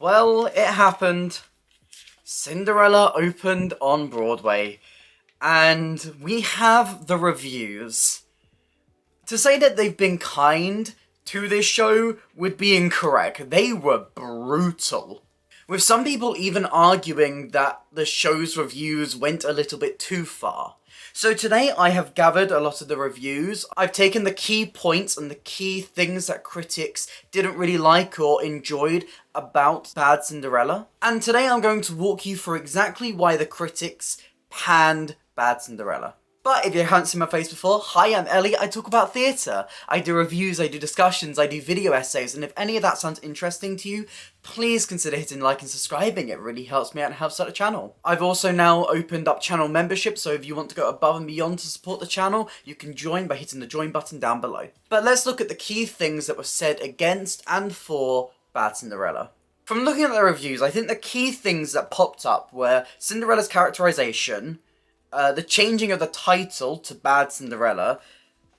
Well, it happened. Cinderella opened on Broadway, and we have the reviews. To say that they've been kind to this show would be incorrect. They were brutal. With some people even arguing that the show's reviews went a little bit too far. So today I have gathered a lot of the reviews. I've taken the key points and the key things that critics didn't really like or enjoyed about Bad Cinderella. And today I'm going to walk you through exactly why the critics panned Bad Cinderella. But if you haven't seen my face before, hi, I'm Ellie, I talk about theatre. I do reviews, I do discussions, I do video essays, and if any of that sounds interesting to you, please consider hitting like and subscribing. It really helps me out and helps out the channel. I've also now opened up channel membership, so if you want to go above and beyond to support the channel, you can join by hitting the join button down below. But let's look at the key things that were said against and for Bad Cinderella. From looking at the reviews, I think the key things that popped up were Cinderella's characterization, the changing of the title to Bad Cinderella,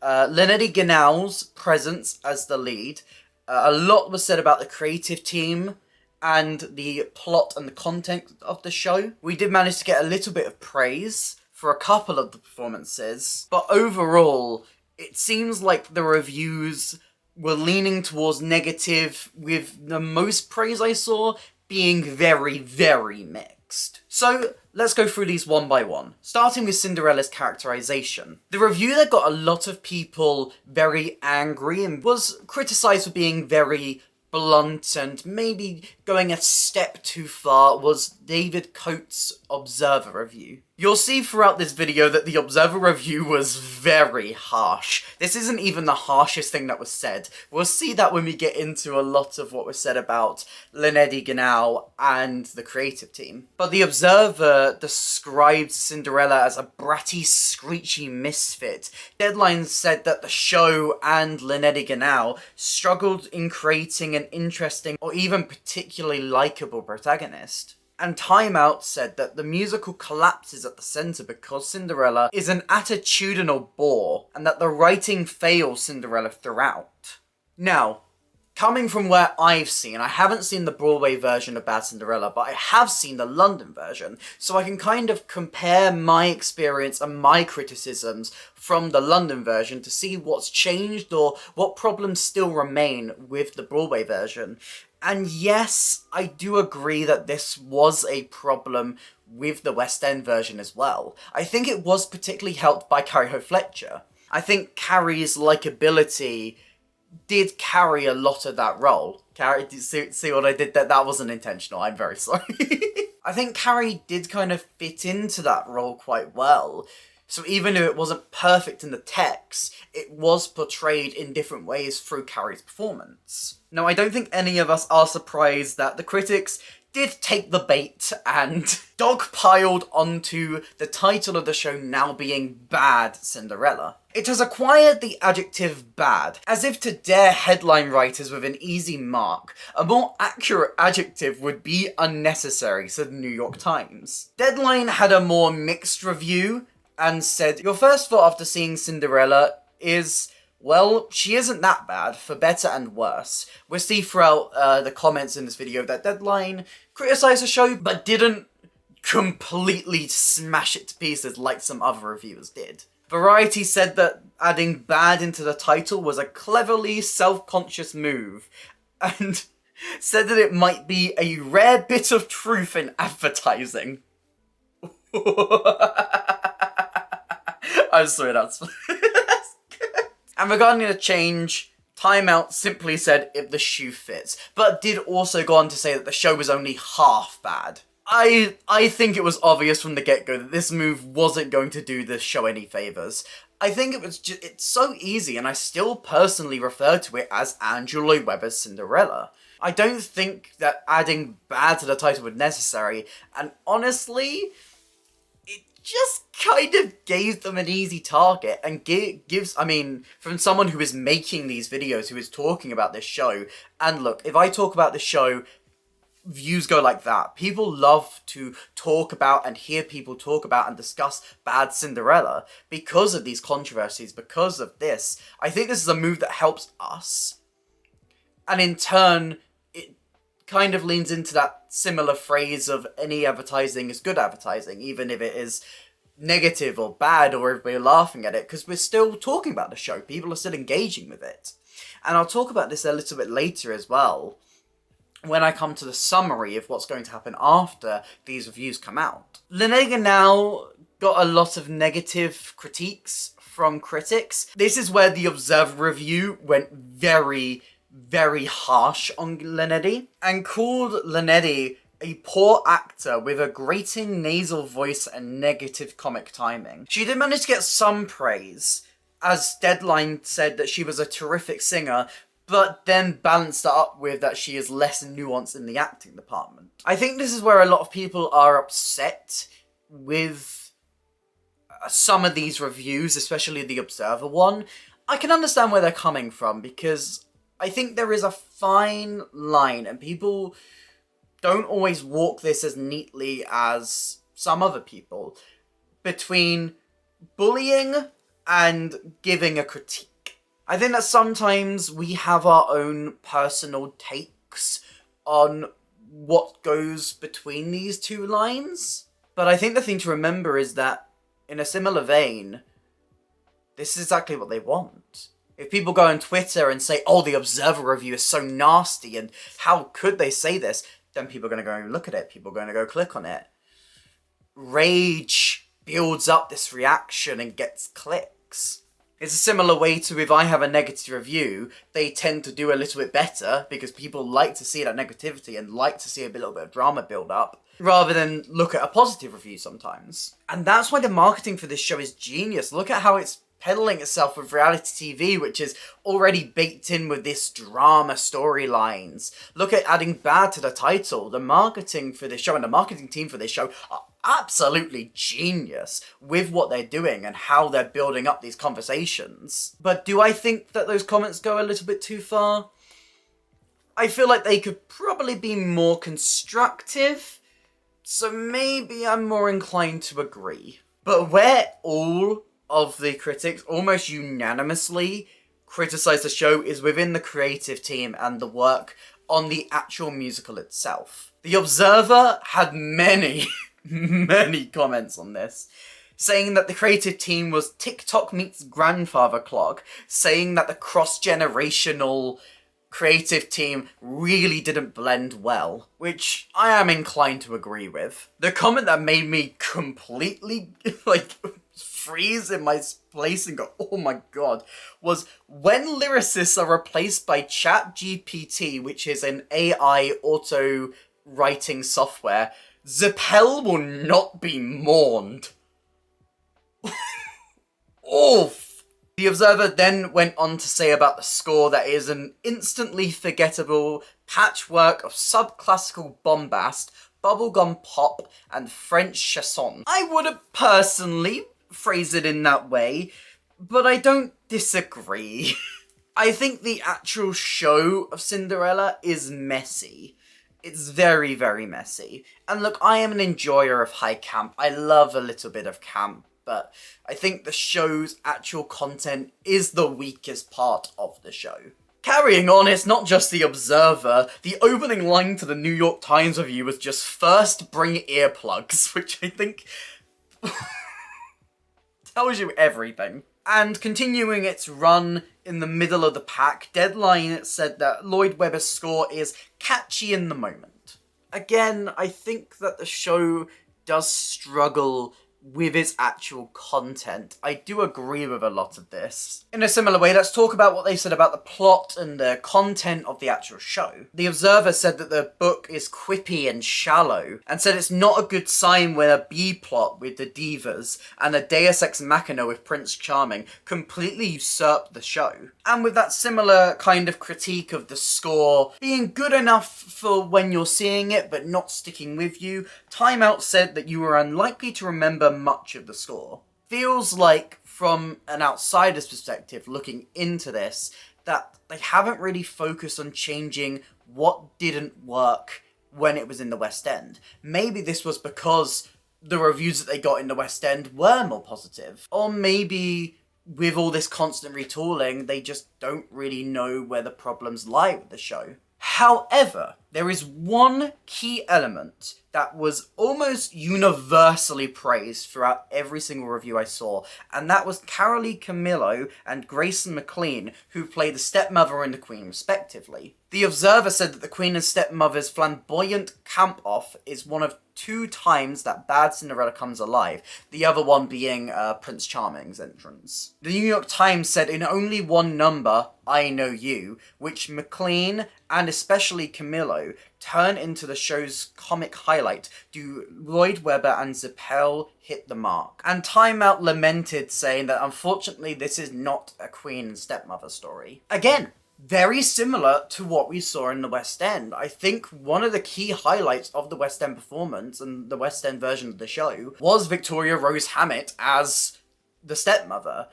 Lynette Ginau's presence as the lead. A lot was said about the creative team and the plot and the content of the show. We did manage to get a little bit of praise for a couple of the performances, but overall, it seems like the reviews were leaning towards negative, with the most praise I saw being very, very mixed. So, let's go through these one by one, starting with Cinderella's characterization. The review that got a lot of people very angry and was criticised for being very blunt and maybe going a step too far was David Coates' Observer review. You'll see throughout this video that the Observer review was very harsh. This isn't even the harshest thing that was said. We'll see that when we get into a lot of what was said about Lynette Ginau and the creative team. But the Observer described Cinderella as a bratty, screechy misfit. Deadline said that the show and Lynette Ginau struggled in creating an interesting or even particularly likeable protagonist. And Time Out said that the musical collapses at the centre because Cinderella is an attitudinal bore, and that the writing fails Cinderella throughout. Now, coming from where I've seen, I haven't seen the Broadway version of Bad Cinderella, but I have seen the London version, so I can kind of compare my experience and my criticisms from the London version to see what's changed or what problems still remain with the Broadway version. And yes, I do agree that this was a problem with the West End version as well. I think it was particularly helped by Carrie Ho Fletcher. I think Carrie's likability did carry a lot of that role. Carrie, did you see what I did there? That wasn't intentional, I'm very sorry. I think Carrie did kind of fit into that role quite well. So even if it wasn't perfect in the text, it was portrayed in different ways through Carrie's performance. Now, I don't think any of us are surprised that the critics did take the bait and dogpiled onto the title of the show now being Bad Cinderella. It has acquired the adjective bad, as if to dare headline writers with an easy mark. A more accurate adjective would be unnecessary, said the New York Times. Deadline had a more mixed review and said, your first thought after seeing Cinderella is, well, she isn't that bad, for better and worse. We'll see throughout the comments in this video that Deadline criticised the show, but didn't completely smash it to pieces like some other reviewers did. Variety said that adding bad into the title was a cleverly self-conscious move, and said that it might be a rare bit of truth in advertising. I'm sorry, that's good. And regarding the change, Time Out simply said if the shoe fits, but did also go on to say that the show was only half bad. I think it was obvious from the get-go that this move wasn't going to do this show any favours. I think it's so easy, and I still personally refer to it as Andrew Lloyd Webber's Cinderella. I don't think that adding bad to the title was necessary, and honestly, it just kind of gave them an easy target and gives, I mean, from someone who is making these videos, who is talking about this show, and look, if I talk about the show, views go like that. People love to talk about and hear people talk about and discuss Bad Cinderella because of these controversies, because of this. I think this is a move that helps us, and in turn, it kind of leans into that similar phrase of any advertising is good advertising, even if it is negative or bad or if we're laughing at it, because we're still talking about the show. People are still engaging with it. And I'll talk about this a little bit later as well, when I come to the summary of what's going to happen after these reviews come out. Lenega now got a lot of negative critiques from critics. This is where the Observer review went very, very harsh on Lenetti and called Lenetti a poor actor with a grating nasal voice and negative comic timing. She did manage to get some praise, as Deadline said that she was a terrific singer, but then balanced it up with that she is less nuanced in the acting department. I think this is where a lot of people are upset with some of these reviews, especially the Observer one. I can understand where they're coming from, because I think there is a fine line, and people don't always walk this as neatly as some other people, between bullying and giving a critique. I think that sometimes we have our own personal takes on what goes between these two lines, but I think the thing to remember is that, in a similar vein, this is exactly what they want. If people go on Twitter and say, oh, the Observer review is so nasty, and how could they say this, then people are going to go and look at it. People are going to go click on it. Rage builds up this reaction and gets clicks. It's a similar way to if I have a negative review, they tend to do a little bit better because people like to see that negativity and like to see a little bit of drama build up, rather than look at a positive review sometimes. And that's why the marketing for this show is genius. Look at how it's peddling itself with reality TV, which is already baked in with this drama storylines. Look at adding bad to the title. The marketing for this show and the marketing team for this show are absolutely genius with what they're doing and how they're building up these conversations. But do I think that those comments go a little bit too far? I feel like they could probably be more constructive, so maybe I'm more inclined to agree. But where all of the critics almost unanimously criticize the show is within the creative team and the work on the actual musical itself. The Observer had many, many comments on this, saying that the creative team was TikTok meets grandfather clock, saying that the cross-generational creative team really didn't blend well, which I am inclined to agree with. The comment that made me completely, freeze in my place and go, oh my god, was when lyricists are replaced by ChatGPT, which is an AI auto-writing software, Zappel will not be mourned. Oof. The Observer then went on to say about the score that it is an instantly forgettable patchwork of subclassical bombast, bubblegum pop, and French chanson. I wouldn't personally phrase it in that way, but I don't disagree. I think the actual show of Cinderella is messy. It's very, very messy. And look, I am an enjoyer of high camp. I love a little bit of camp, but I think the show's actual content is the weakest part of the show. Carrying on, it's not just the Observer. The opening line to the New York Times review was just first bring earplugs, which I think tells you everything. And continuing its run in the middle of the pack, Deadline said that Lloyd Webber's score is catchy in the moment. Again, I think that the show does struggle with its actual content. I do agree with a lot of this. In a similar way, let's talk about what they said about the plot and the content of the actual show. The Observer said that the book is quippy and shallow, and said it's not a good sign when a B-plot with the divas and a Deus Ex Machina with Prince Charming completely usurped the show. And with that similar kind of critique of the score being good enough for when you're seeing it but not sticking with you, Time Out said that you were unlikely to remember much of the score. Feels like, from an outsider's perspective looking into this, that they haven't really focused on changing what didn't work when it was in the West End. Maybe this was because the reviews that they got in the West End were more positive. Or maybe with all this constant retooling, they just don't really know where the problems lie with the show. However, there is one key element that was almost universally praised throughout every single review I saw, and that was Carolee Camillo and Grayson McLean, who played the stepmother and the queen respectively. The Observer said that the queen and stepmother's flamboyant camp-off is one of 2 times that Bad Cinderella comes alive, the other one being Prince Charming's entrance. The New York Times said in only one number, I Know You, which McLean and especially Camillo turn into the show's comic highlight, do Lloyd Webber and Zippel hit the mark. And Time Out lamented, saying that unfortunately this is not a queen and stepmother story. Again, very similar to what we saw in the West End. I think one of the key highlights of the West End performance and the West End version of the show was Victoria Rose Hammett as the stepmother.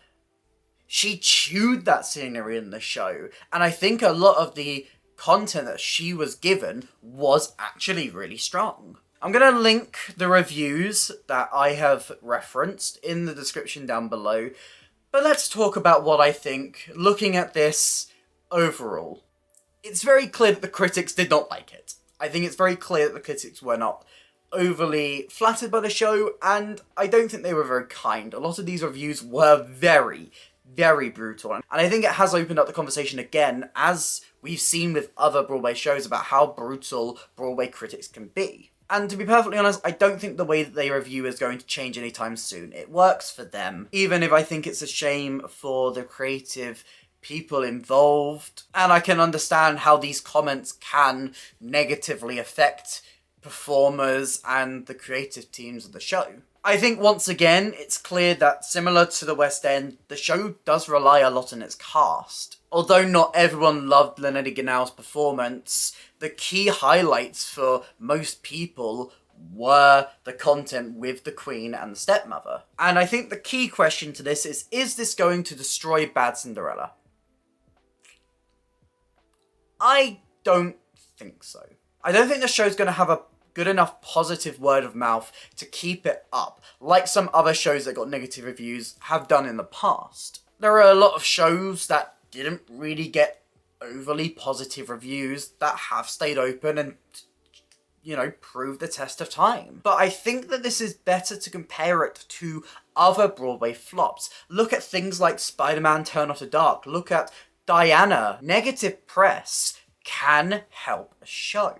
She chewed that scenery in the show, and I think a lot of the content that she was given was actually really strong. I'm going to link the reviews that I have referenced in the description down below, but let's talk about what I think looking at this overall. It's very clear that the critics did not like it. I think it's very clear that the critics were not overly flattered by the show, and I don't think they were very kind. A lot of these reviews were very, very brutal, and I think it has opened up the conversation again, as we've seen with other Broadway shows, about how brutal Broadway critics can be. And to be perfectly honest, I don't think the way that they review is going to change anytime soon. It works for them, even if I think it's a shame for the creative people involved, and I can understand how these comments can negatively affect performers and the creative teams of the show. I think once again, it's clear that similar to the West End, the show does rely a lot on its cast. Although not everyone loved Lynette Ganal's performance, the key highlights for most people were the content with the Queen and the stepmother. And I think the key question to this is this going to destroy Bad Cinderella? I don't think so. I don't think the show's going to have a good enough positive word of mouth to keep it up, like some other shows that got negative reviews have done in the past. There are a lot of shows that didn't really get overly positive reviews that have stayed open and, you know, proved the test of time. But I think that this is better to compare it to other Broadway flops. Look at things like Spider-Man Turn After Dark. Look at Diana. Negative press can help a show.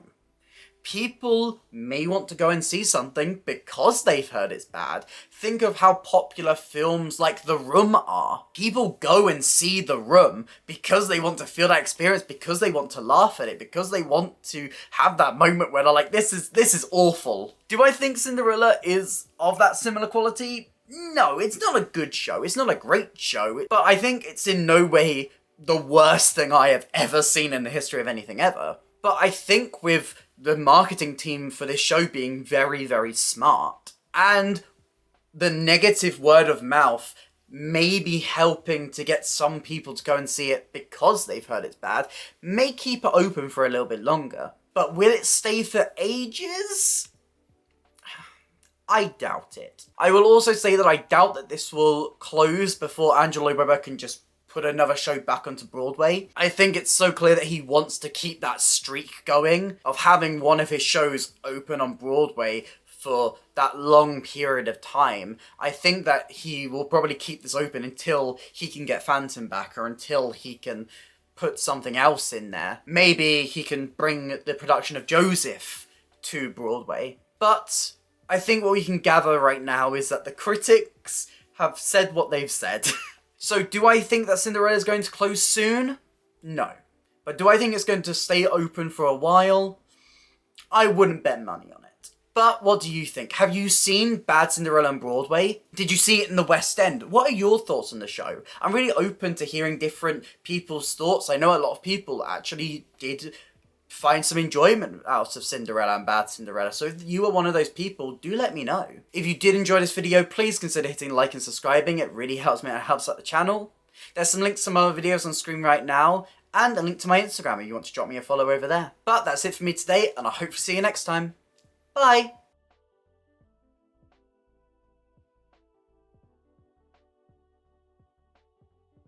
People may want to go and see something because they've heard it's bad. Think of how popular films like The Room are. People go and see The Room because they want to feel that experience, because they want to laugh at it, because they want to have that moment where they're like, this is awful. Do I think Cinderella is of that similar quality? No, it's not a good show. It's not a great show. But I think it's in no way the worst thing I have ever seen in the history of anything ever. But I think with the marketing team for this show being very, very smart, and the negative word of mouth maybe helping to get some people to go and see it because they've heard it's bad, may keep it open for a little bit longer. But will it stay for ages? I doubt it. I will also say that I doubt that this will close before Andrew Lloyd Webber can just put another show back onto Broadway. I think it's so clear that he wants to keep that streak going of having one of his shows open on Broadway for that long period of time. I think that he will probably keep this open until he can get Phantom back, or until he can put something else in there. Maybe he can bring the production of Joseph to Broadway. But I think what we can gather right now is that the critics have said what they've said. So do I think that Cinderella is going to close soon? No. But do I think it's going to stay open for a while? I wouldn't bet money on it. But what do you think? Have you seen Bad Cinderella on Broadway? Did you see it in the West End? What are your thoughts on the show? I'm really open to hearing different people's thoughts. I know a lot of people actually did find some enjoyment out of Cinderella and Bad Cinderella, so if you are one of those people, do let me know. If you did enjoy this video, please consider hitting like and subscribing. It really helps me and it helps out the channel. There's some links to some other videos on screen right now, and a link to my Instagram if you want to drop me a follow over there. But that's it for me today, and I hope to see you next time. Bye!